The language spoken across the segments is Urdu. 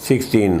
16।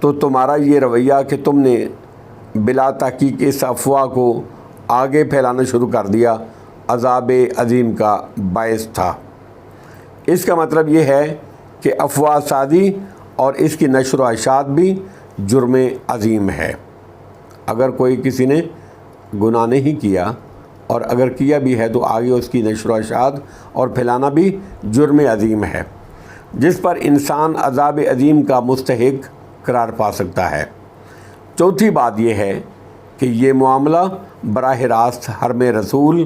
تو تمہارا یہ رویہ کہ تم نے بلا تحقیق اس افواہ کو آگے پھیلانا شروع کر دیا عذاب عظیم کا باعث تھا۔ اس کا مطلب یہ ہے کہ افواہ سازی اور اس کی نشر و اشاعت بھی جرم عظیم ہے۔ اگر کوئی کسی نے گناہ نہیں کیا اور اگر کیا بھی ہے تو آگے اس کی نشر و اشاعت اور پھیلانا بھی جرم عظیم ہے، جس پر انسان عذاب عظیم کا مستحق قرار پا سکتا ہے۔ چوتھی بات یہ ہے کہ یہ معاملہ براہ راست حرم رسول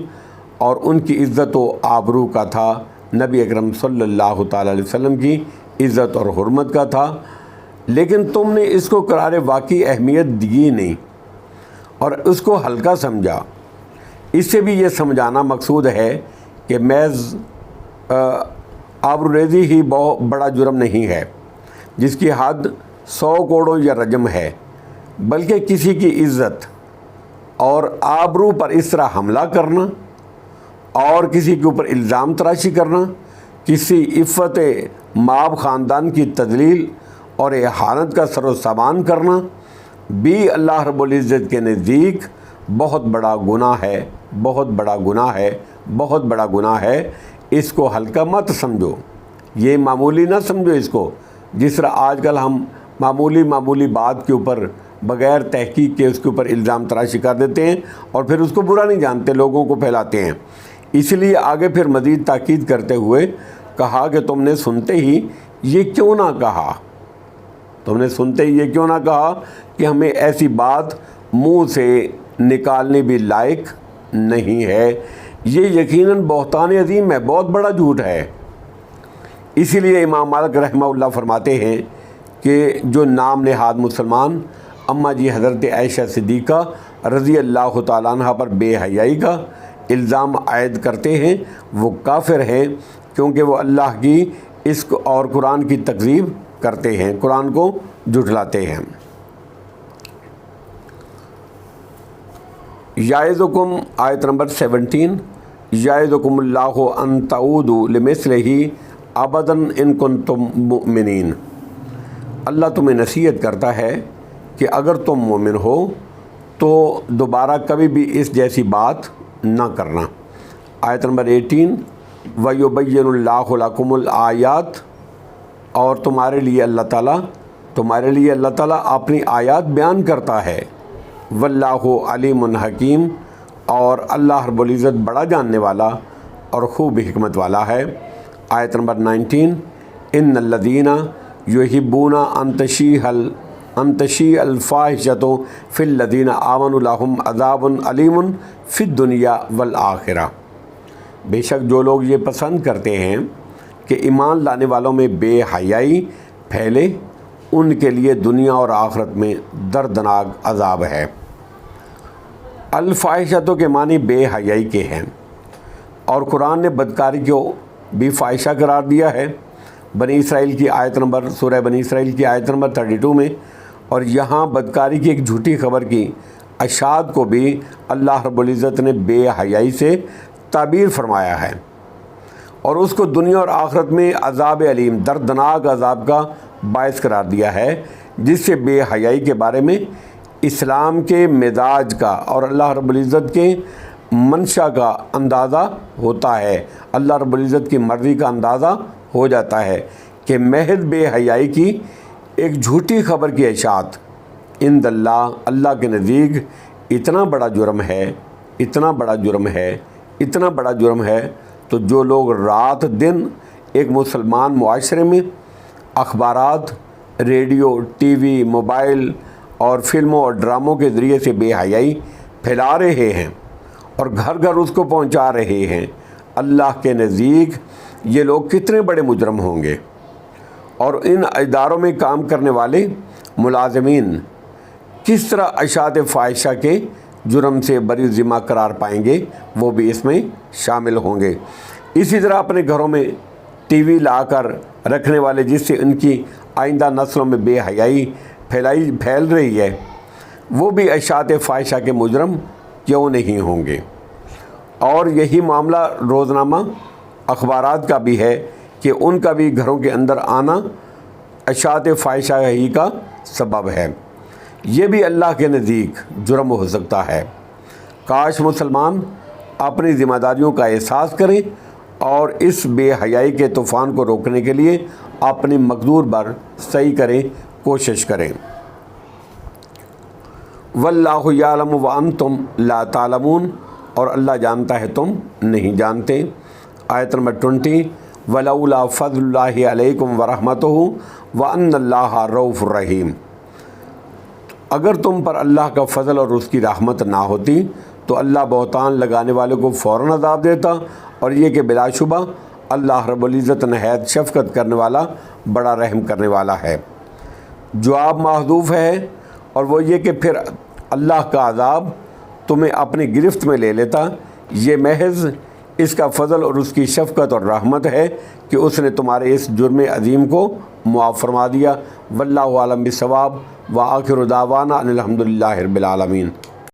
اور ان کی عزت و آبرو کا تھا، نبی اکرم صلی اللہ تعالیٰ علیہ وسلم کی عزت اور حرمت کا تھا، لیکن تم نے اس کو قرار واقعی اہمیت دی نہیں اور اس کو ہلکا سمجھا۔ اس سے بھی یہ سمجھانا مقصود ہے کہ محض آبروریزی ہی بہت بڑا جرم نہیں ہے جس کی حد 100 کوڑوں یا رجم ہے، بلکہ کسی کی عزت اور آبرو پر اس طرح حملہ کرنا اور کسی کے اوپر الزام تراشی کرنا، کسی عفت مآب خاندان کی تذلیل اور اہانت کا سر و سامان کرنا بھی اللہ رب العزت کے نزدیک بہت بڑا گناہ ہے، بہت بڑا گناہ ہے، بہت بڑا گناہ ہے۔ اس کو ہلکا مت سمجھو، یہ معمولی نہ سمجھو اس کو، جس طرح آج کل ہم معمولی بات کے اوپر بغیر تحقیق کے اس کے اوپر الزام تراشی کر دیتے ہیں اور پھر اس کو برا نہیں جانتے، لوگوں کو پھیلاتے ہیں۔ اس لیے آگے پھر مزید تاکید کرتے ہوئے کہا کہ تم نے سنتے ہی یہ کیوں نہ کہا، تم نے سنتے ہی یہ کیوں نہ کہا کہ ہمیں ایسی بات منہ سے نکالنے بھی لائق نہیں ہے، یہ یقیناً بہتان عظیم ہے، بہت بڑا جھوٹ ہے۔ اسی لیے امام مالک رحمہ اللہ فرماتے ہیں کہ جو نام نہاد مسلمان اماں جی حضرت عائشہ صدیقہ رضی اللہ تعالیٰ عنہ پر بے حیائی کا الزام عائد کرتے ہیں وہ کافر ہیں، کیونکہ وہ اللہ کی اس اور قرآن کی تکذیب کرتے ہیں، قرآن کو جھٹلاتے ہیں۔ یعظکم آیت نمبر 17، یعظکم اللہ ان تعودوا لمثلہ ابدا ان کنتم مؤمنین۔ اللہ تمہیں نصیحت کرتا ہے کہ اگر تم مومن ہو تو دوبارہ کبھی بھی اس جیسی بات نہ کرنا۔ آیت نمبر 18، وَيُبَيِّنُ اللَّهُ لَكُمُ الْآيَاتِ، اور تمہارے لیے اللہ تعالیٰ اپنی آیات بیان کرتا ہے۔ وَاللَّهُ عَلِيمٌ حَكِيمٌ، اور اللہ رب العزت بڑا جاننے والا اور خوب حکمت والا ہے۔ آیت نمبر 19، إِنَّ الَّذِينَ يُحِبُّونَ أَن تَشِيعَ الْفَاحِشَةُ فِي الَّذِينَ آمَنُوا لَهُمْ عَذَابٌ أَلِيمٌ فِي الدُّنْيَا وَالْآخِرَةِ، بے شک جو لوگ یہ پسند کرتے ہیں کہ ایمان لانے والوں میں بے حیائی پھیلے، ان کے لیے دنیا اور آخرت میں دردناک عذاب ہے۔ الفاحشۃ کے معنی بے حیائی کے ہیں، اور قرآن نے بدکاری کو بھی فاحشہ قرار دیا ہے بنی اسرائیل کی آیت نمبر سورہ بنی اسرائیل کی آیت نمبر 32 میں، اور یہاں بدکاری کی ایک جھوٹی خبر کی اشاعت کو بھی اللہ رب العزت نے بے حیائی سے تعبیر فرمایا ہے اور اس کو دنیا اور آخرت میں عذاب علیم، دردناک عذاب کا باعث قرار دیا ہے، جس سے بے حیائی کے بارے میں اسلام کے مزاج کا اور اللہ رب العزت کے منشا کا اندازہ ہوتا ہے، اللہ رب العزت کی مرضی کا اندازہ ہو جاتا ہے کہ محض بے حیائی کی ایک جھوٹی خبر کی اشاعت عند اللہ کے نزدیک اتنا بڑا جرم ہے، اتنا بڑا جرم ہے، اتنا بڑا جرم ہے۔ تو جو لوگ رات دن ایک مسلمان معاشرے میں اخبارات، ریڈیو، ٹی وی، موبائل اور فلموں اور ڈراموں کے ذریعے سے بے حیائی پھیلا رہے ہیں اور گھر گھر اس کو پہنچا رہے ہیں، اللہ کے نزدیک یہ لوگ کتنے بڑے مجرم ہوں گے، اور ان اداروں میں کام کرنے والے ملازمین کس طرح اشاعت فاحشہ کے جرم سے بری ذمہ قرار پائیں گے، وہ بھی اس میں شامل ہوں گے۔ اسی طرح اپنے گھروں میں ٹی وی لا کر رکھنے والے، جس سے ان کی آئندہ نسلوں میں بے حیائی پھیل رہی ہے، وہ بھی اشاعت فاحشہ کے مجرم کیوں نہیں ہوں گے؟ اور یہی معاملہ روزنامہ اخبارات کا بھی ہے کہ ان کا بھی گھروں کے اندر آنا اشاعت فاحشہ ہی کا سبب ہے۔ یہ بھی اللہ کے نزدیک جرم ہو سکتا ہے۔ کاش مسلمان اپنی ذمہ داریوں کا احساس کریں اور اس بے حیائی کے طوفان کو روکنے کے لیے اپنی مقدور بر صحیح کریں، کوشش کریں۔ واللہ یعلم وانتم لا تعلمون، اور اللہ جانتا ہے تم نہیں جانتے۔ آیت نمبر 20، ولولا فضل اللہ علیکم ورحمتہ وان اللہ رؤوف الرحیم۔ اگر تم پر اللہ کا فضل اور اس کی رحمت نہ ہوتی تو اللہ بہتان لگانے والے کو فوراً عذاب دیتا، اور یہ کہ بلا شبہ اللہ رب العزت نہایت شفقت کرنے والا، بڑا رحم کرنے والا ہے۔ جواب محذوف ہے، اور وہ یہ کہ پھر اللہ کا عذاب تمہیں اپنی گرفت میں لے لیتا۔ یہ محض اس کا فضل اور اس کی شفقت اور رحمت ہے کہ اس نے تمہارے اس جرم عظیم کو معاف فرما دیا۔ واللہ عالم بالصواب، وآخر دعوانا ان الحمد للہ رب العالمین۔